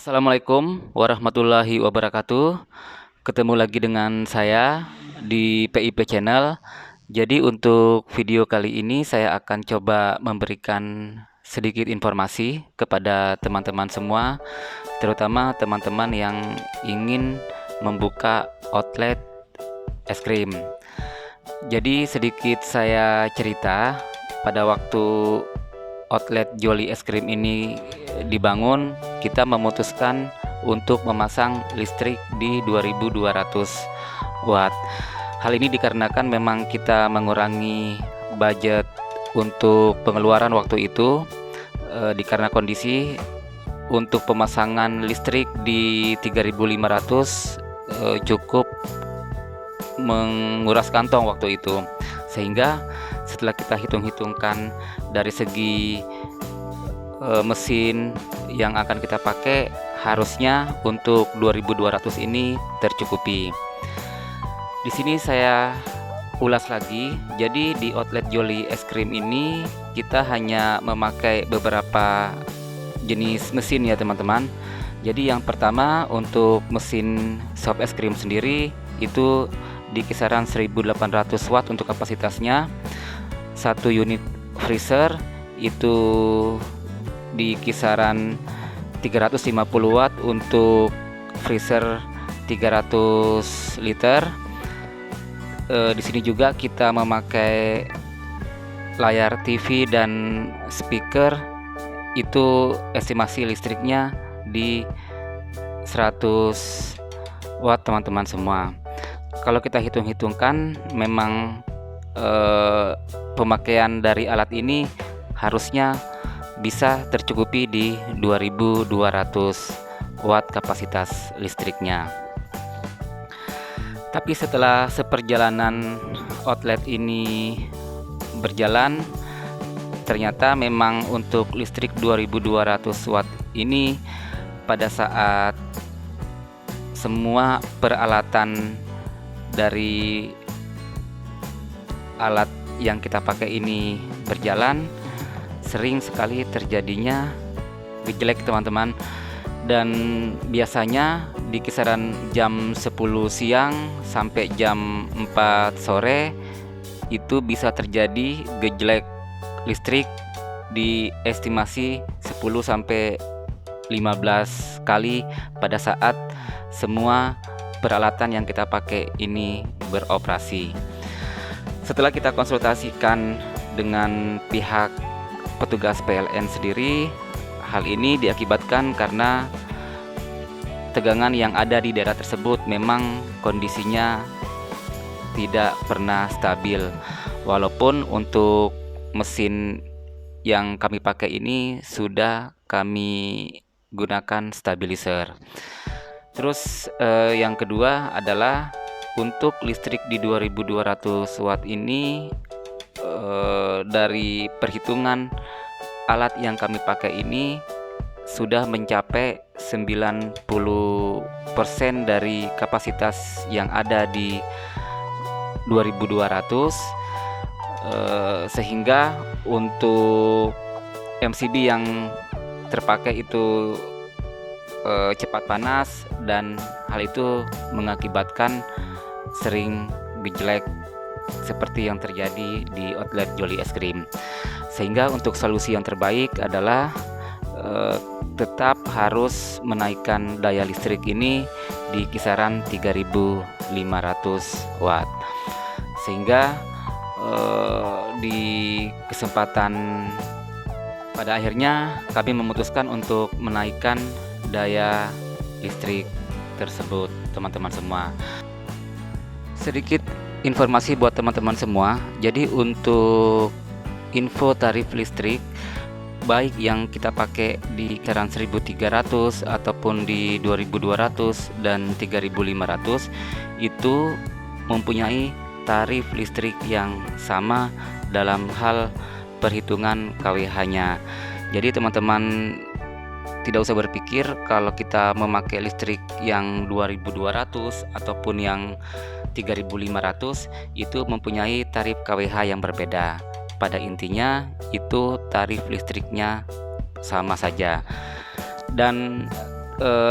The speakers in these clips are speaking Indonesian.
Assalamualaikum warahmatullahi wabarakatuh. Ketemu lagi dengan saya di PIP Channel. Jadi untuk video kali ini saya akan coba memberikan sedikit informasi kepada teman-teman semua, terutama teman-teman yang ingin membuka outlet es krim. Jadi sedikit saya cerita, pada waktu outlet Jolly es krim ini dibangun, kita memutuskan untuk memasang listrik di 2200 watt. Hal ini dikarenakan memang kita mengurangi budget untuk pengeluaran waktu itu, dikarenakan kondisi untuk pemasangan listrik di 3500 cukup menguras kantong waktu itu, sehingga setelah kita hitung-hitungkan dari segi mesin yang akan kita pakai, harusnya untuk 2200 ini tercukupi. Di sini saya ulas lagi. Jadi di outlet Jolly es krim ini kita hanya memakai beberapa jenis mesin ya teman-teman. Jadi yang pertama untuk mesin shop es krim sendiri itu di kisaran 1800 watt untuk kapasitasnya. Satu unit freezer itu di kisaran 350 watt untuk freezer 300 liter. Di sini juga kita memakai layar TV dan speaker, itu estimasi listriknya di 100 watt teman-teman semua. Kalau kita hitung-hitungkan, memang pemakaian dari alat ini harusnya bisa tercukupi di 2200 watt kapasitas listriknya. Tapi setelah seperjalanan outlet ini berjalan, ternyata memang untuk listrik 2200 watt ini pada saat semua peralatan dari alat yang kita pakai ini berjalan, sering sekali terjadinya gejlek teman-teman. Dan biasanya di kisaran jam 10 siang sampai jam 4 sore itu bisa terjadi gejlek listrik di estimasi 10 sampai 15 kali pada saat semua peralatan yang kita pakai ini beroperasi. Setelah kita konsultasikan dengan pihak petugas PLN sendiri, hal ini diakibatkan karena tegangan yang ada di daerah tersebut memang kondisinya tidak pernah stabil. Walaupun untuk mesin yang kami pakai ini sudah kami gunakan stabilizer. Terus yang kedua adalah untuk listrik di 2200 watt ini, dari perhitungan alat yang kami pakai ini sudah mencapai 90% dari kapasitas yang ada di 2200, sehingga untuk MCB yang terpakai itu cepat panas, dan hal itu mengakibatkan sering gejlek seperti yang terjadi di outlet Jolly es krim. Sehingga untuk solusi yang terbaik adalah tetap harus menaikkan daya listrik ini di kisaran 3500 watt. Sehingga di kesempatan pada akhirnya kami memutuskan untuk menaikkan daya listrik tersebut teman-teman semua. Sedikit informasi buat teman-teman semua. Jadi untuk info tarif listrik, baik yang kita pakai di kisaran 1300 ataupun di 2200 dan 3500, itu mempunyai tarif listrik yang sama dalam hal perhitungan KWH-nya. Jadi teman-teman tidak usah berpikir kalau kita memakai listrik yang 2200 ataupun yang 3500 itu mempunyai tarif KWH yang berbeda. Pada intinya itu tarif listriknya sama saja. Dan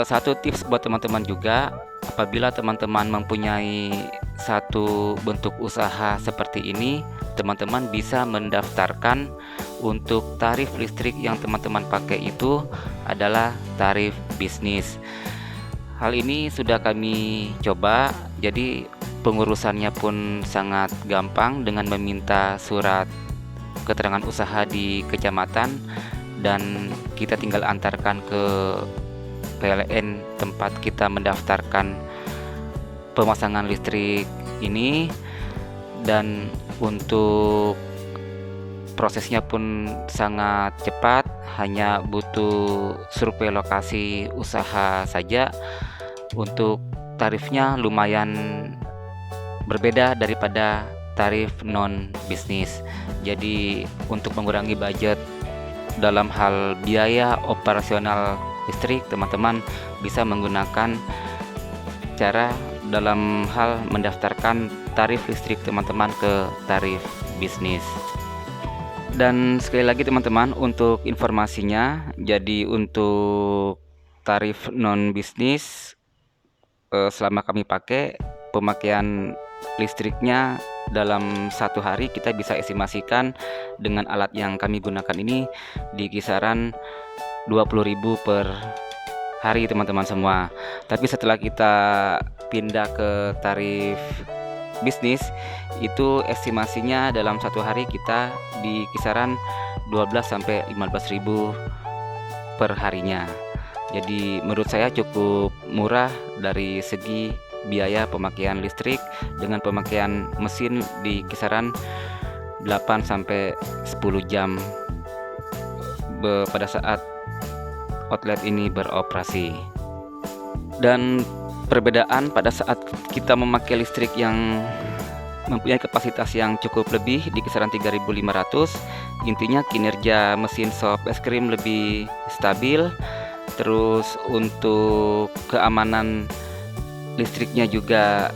Satu tips buat teman-teman juga, apabila teman-teman mempunyai satu bentuk usaha seperti ini, teman-teman bisa mendaftarkan untuk tarif listrik yang teman-teman pakai itu adalah tarif bisnis. Hal ini sudah kami coba, jadi pengurusannya pun sangat gampang dengan meminta surat keterangan usaha di kecamatan dan kita tinggal antarkan ke PLN tempat kita mendaftarkan pemasangan listrik ini, dan untuk prosesnya pun sangat cepat, hanya butuh survei lokasi usaha saja. Untuk tarifnya lumayan berbeda daripada tarif non bisnis. Jadi untuk mengurangi budget dalam hal biaya operasional listrik, teman-teman bisa menggunakan cara dalam hal mendaftarkan tarif listrik teman-teman ke tarif bisnis. Dan sekali lagi teman-teman, untuk informasinya, jadi untuk tarif non bisnis selama kami pakai, pemakaian listriknya dalam satu hari kita bisa estimasikan dengan alat yang kami gunakan ini di kisaran 20.000 per hari teman-teman semua. Tapi setelah kita pindah ke tarif bisnis, itu estimasinya dalam satu hari kita di kisaran 12-15.000 per harinya. Jadi menurut saya cukup murah dari segi biaya pemakaian listrik dengan pemakaian mesin di kisaran 8-10 jam pada saat outlet ini beroperasi. Dan perbedaan pada saat kita memakai listrik yang mempunyai kapasitas yang cukup lebih di kisaran 3.500, intinya kinerja mesin sop es krim lebih stabil, terus untuk keamanan listriknya juga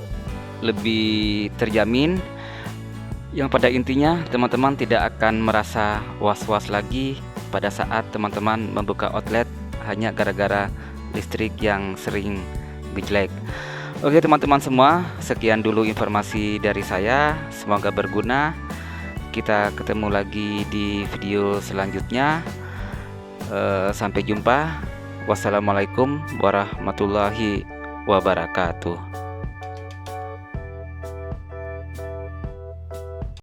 lebih terjamin, yang pada intinya teman-teman tidak akan merasa was-was lagi pada saat teman-teman membuka outlet hanya gara-gara listrik yang sering gejlek. Oke teman-teman semua, sekian dulu informasi dari saya, semoga berguna. Kita ketemu lagi di video selanjutnya. Sampai jumpa. Wassalamualaikum warahmatullahi wabarakatuh.